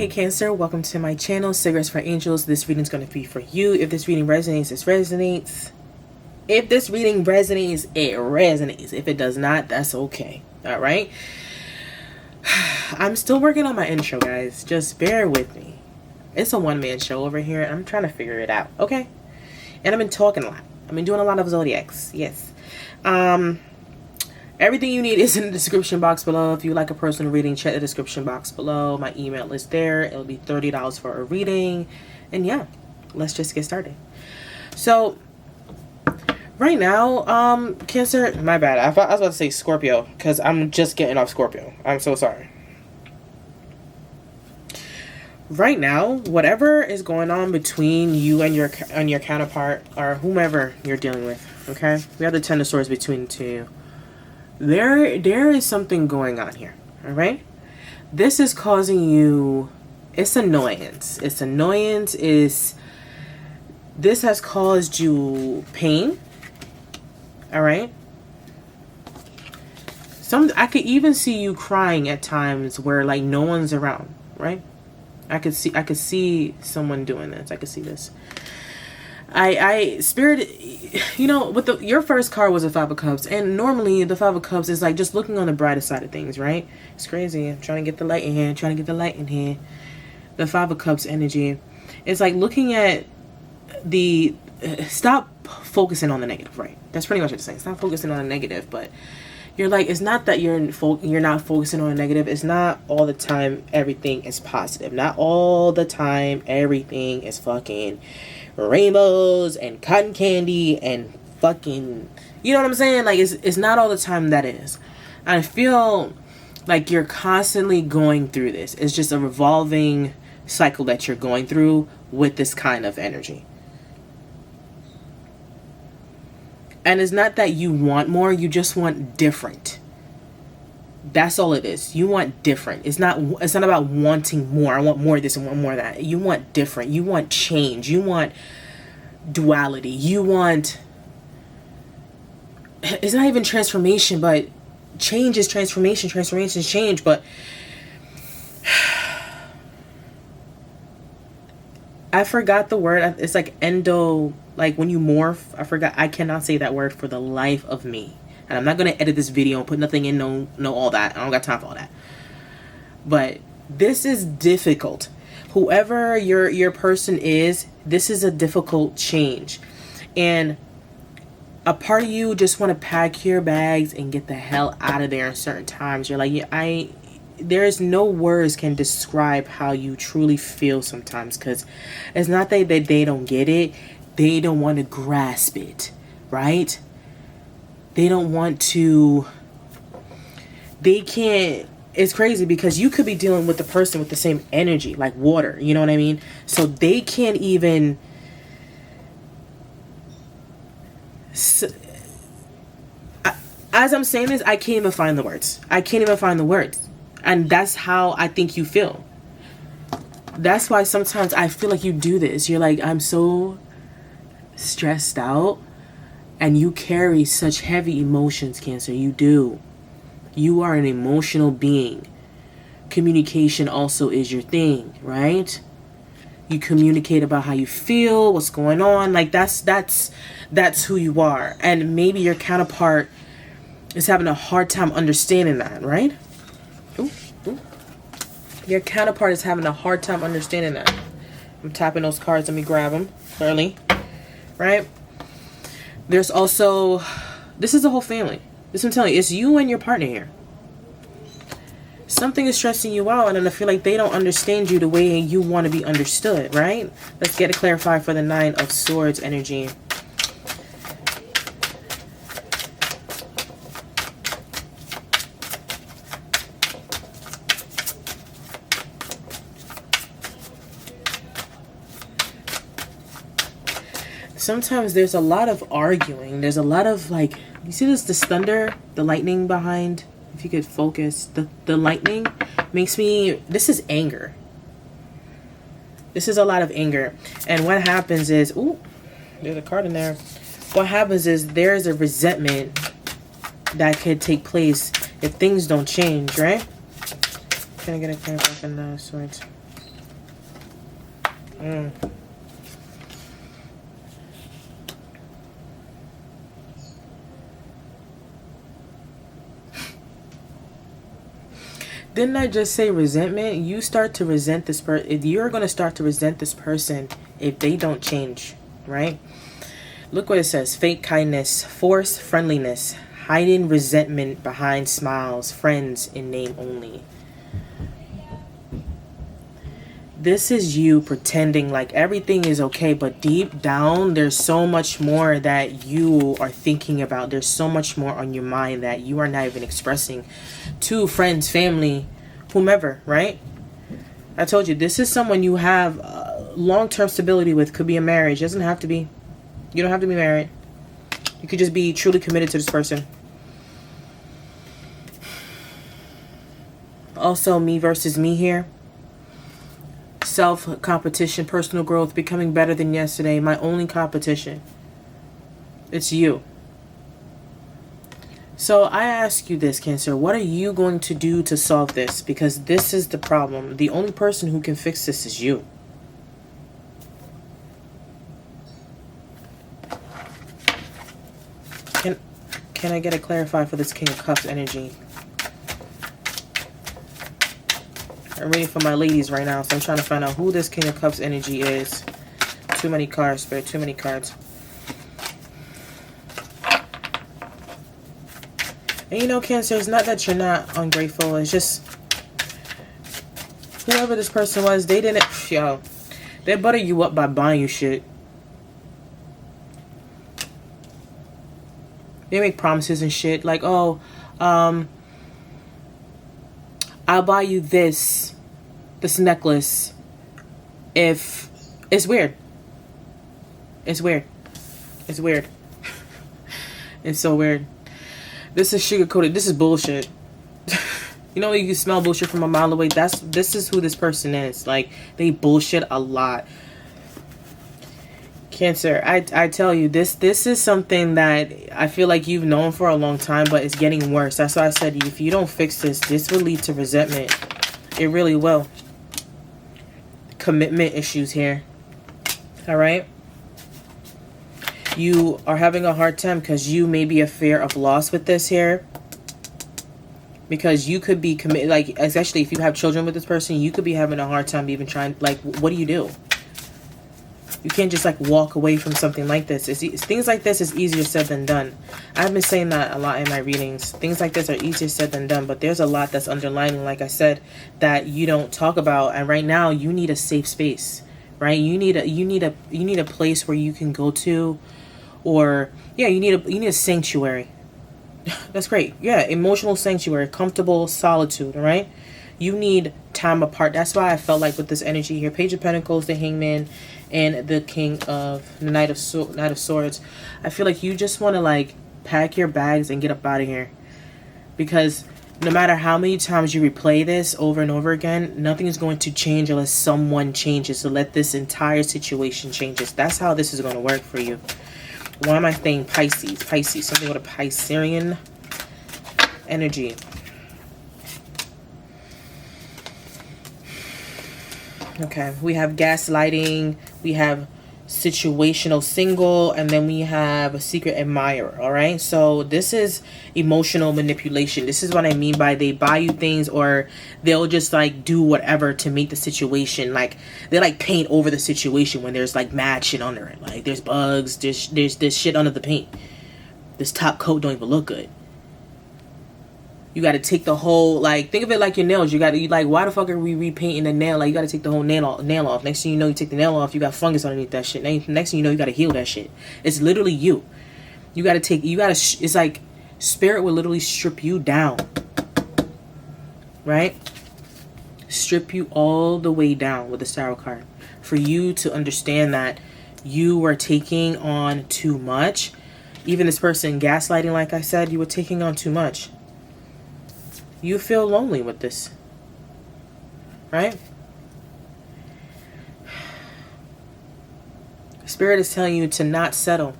Cancer, welcome to my channel, Cigarettes for Angels. This reading is going to be for you. If this reading resonates, it resonates. If this reading resonates, it resonates. If it does not, that's okay. All right. I'm still working on my intro, guys. Just bear with me. It's a one-man show over here. I'm trying to figure it out. Okay. And I've been talking a lot. I've been doing a lot of zodiacs. Yes. Everything you need is in the description box below. If you like a personal reading, check the description box below. My email is there. It'll be $30 for a reading. And yeah, let's just get started. So right now, Cancer, my bad. I was about to say Scorpio because I'm just getting off Scorpio. I'm so sorry. Right now, whatever is going on between you and your counterpart or whomever you're dealing with, okay? We have the Ten of Swords between the two. There is something going on here, all right? This is causing you, it's annoyance. This has caused you pain, all right? I could even see you crying at times where like no one's around, right? I could see someone doing this. I could see this. Spirit, you know, with your first card was a Five of Cups, and normally the Five of Cups is like just looking on the brighter side of things, right? It's crazy. I'm trying to get the light in here. The Five of Cups energy. It's like looking at the stop focusing on the negative, right? That's pretty much what it's saying. Stop focusing on the negative, but you're like, it's not that you're not focusing on the negative. It's not all the time everything is positive. Not all the time everything is fucking rainbows and cotton candy and fucking, you know what I'm saying? Like it's not all the time that is. I feel like you're constantly going through this. It's just a revolving cycle that you're going through with this kind of energy. And it's not that you want more, you just want different. That's all it is. You want different. It's not about wanting more. I want more of this and want more of that. You want different. You want change. You want duality. You want, it's not even transformation, but change is transformation. Transformation is change, but I forgot the word. It's like like when you morph. I forgot. I cannot say that word for the life of me. And I'm not going to edit this video and put nothing in, no all that. I don't got time for all that. But this is difficult. Whoever your person is, this is a difficult change. And a part of you just want to pack your bags and get the hell out of there in certain times. You're like, yeah, there's no words can describe how you truly feel sometimes. Because it's not that they don't get it. They don't want to grasp it, right? They don't want to, they can't, it's crazy because you could be dealing with the person with the same energy, like water, you know what I mean? So they can't even, as I'm saying this, I can't even find the words. And that's how I think you feel. That's why sometimes I feel like you do this. You're like, I'm so stressed out. And you carry such heavy emotions, Cancer. You do. You are an emotional being. Communication also is your thing, right? You communicate about how you feel, what's going on. Like that's who you are. And maybe your counterpart is having a hard time understanding that, right? Ooh. Your counterpart is having a hard time understanding that. I'm tapping those cards. Let me grab them early, right? There's also, this is the whole family. This I'm telling you, it's you and your partner here. Something is stressing you out, and I feel like they don't understand you the way you want to be understood, right? Let's get it clarified for the Nine of Swords energy. Sometimes there's a lot of arguing. There's a lot of like, you see this thunder, the lightning behind, if you could focus, the lightning makes me, this is anger. This is a lot of anger. And what happens is, ooh, there's a card in there. What happens is there's a resentment that could take place if things don't change, right? Can I get a card back in the swords? Didn't I just say resentment? You start to resent this person. You're going to start to resent this person if they don't change, right? Look what it says. Fake kindness, forced friendliness, hiding resentment behind smiles, friends in name only. This is you pretending like everything is okay, but deep down, there's so much more that you are thinking about. There's so much more on your mind that you are not even expressing to friends, family, whomever, right? I told you, this is someone you have long-term stability with. Could be a marriage. Doesn't have to be. You don't have to be married. You could just be truly committed to this person. Also, me versus me here. Self-competition, personal growth, becoming better than yesterday. My only competition. It's you. So I ask you this, Cancer. What are you going to do to solve this? Because this is the problem. The only person who can fix this is you. Can I get a clarify for this King of Cups energy? I'm reading for my ladies right now, so I'm trying to find out who this King of Cups energy is. Too many cards, Spirit. Too many cards. And you know, Cancer, it's not that you're not ungrateful. It's just whoever this person was, they didn't... Yo, they butter you up by buying you shit. They make promises and shit. Like, oh, I'll buy you this necklace if... It's weird. It's weird. It's weird. It's so weird. This is sugar-coated. This is bullshit. You know, you can smell bullshit from a mile away. This is who this person is. Like, they bullshit a lot. Cancer, I tell you, this is something that I feel like you've known for a long time, but it's getting worse. That's why I said if you don't fix this will lead to resentment. It really will. Commitment issues here. All right? You are having a hard time because you may be a fear of loss with this here. Because you could be committed, like, especially if you have children with this person, you could be having a hard time even trying, like, what do you do? You can't just, like, walk away from something like this. Things like this is easier said than done. I've been saying that a lot in my readings. Things like this are easier said than done, but there's a lot that's underlying, like I said, that you don't talk about. And right now, you need a safe space, right? You need a place where you can go to, or yeah, you need a sanctuary. That's great. Yeah, emotional sanctuary, comfortable solitude. All right. You need time apart. That's why I felt like with this energy here, Page of Pentacles, the Hangman, and the King of the Knight of Swords, I feel like you just want to like pack your bags and get up out of here, because no matter how many times you replay this over and over again, nothing is going to change unless someone changes to let this entire situation changes. That's how this is going to work for you. Why am I saying Pisces? Pisces, something with a Piscean energy. Okay, we have gaslighting, we have situational single, and then we have a secret admirer. All right, so this is emotional manipulation. This is what I mean by they buy you things, or they'll just like do whatever to make the situation, like they like paint over the situation when there's like mad shit under it. Like there's bugs, there's this shit under the paint. This top coat don't even look good. You got to take the whole, like, think of it like your nails. You got to, like, why the fuck are we repainting the nail? Like, you got to take the whole nail off. Next thing you know, you take the nail off, you got fungus underneath that shit. Next thing you know, you got to heal that shit. It's literally you. You got to it's like spirit will literally strip you down. Right? Strip you all the way down with the Tarot card. For you to understand that you were taking on too much. Even this person gaslighting, like I said, you were taking on too much. You feel lonely with this, right? Spirit is telling you to not settle.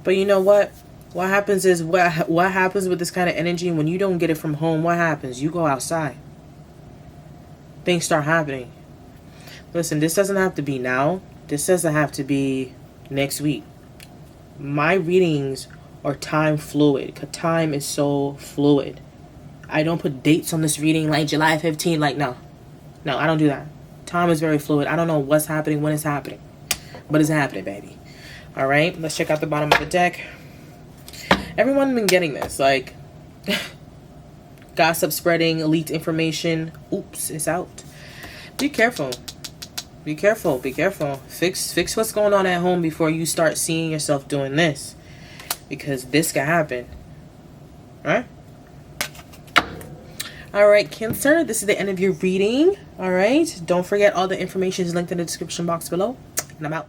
But you know what? What happens is, what happens with this kind of energy when you don't get it from home? What happens? You go outside. Things start happening. Listen, this doesn't have to be now. This doesn't have to be next week. My readings are time fluid. Time is so fluid. I don't put dates on this reading like July 15th. Like, no, I don't do that. Time is very fluid. I don't know what's happening, when it's happening, but it's happening, baby. All right, let's check out the bottom of the deck. Everyone's been getting this, like, gossip spreading, leaked information. Oops, it's out. Be careful. Be careful. Be careful. Fix what's going on at home before you start seeing yourself doing this, because this can happen. All right. All right, Cancer, this is the end of your reading. All right. Don't forget, all the information is linked in the description box below. And I'm out.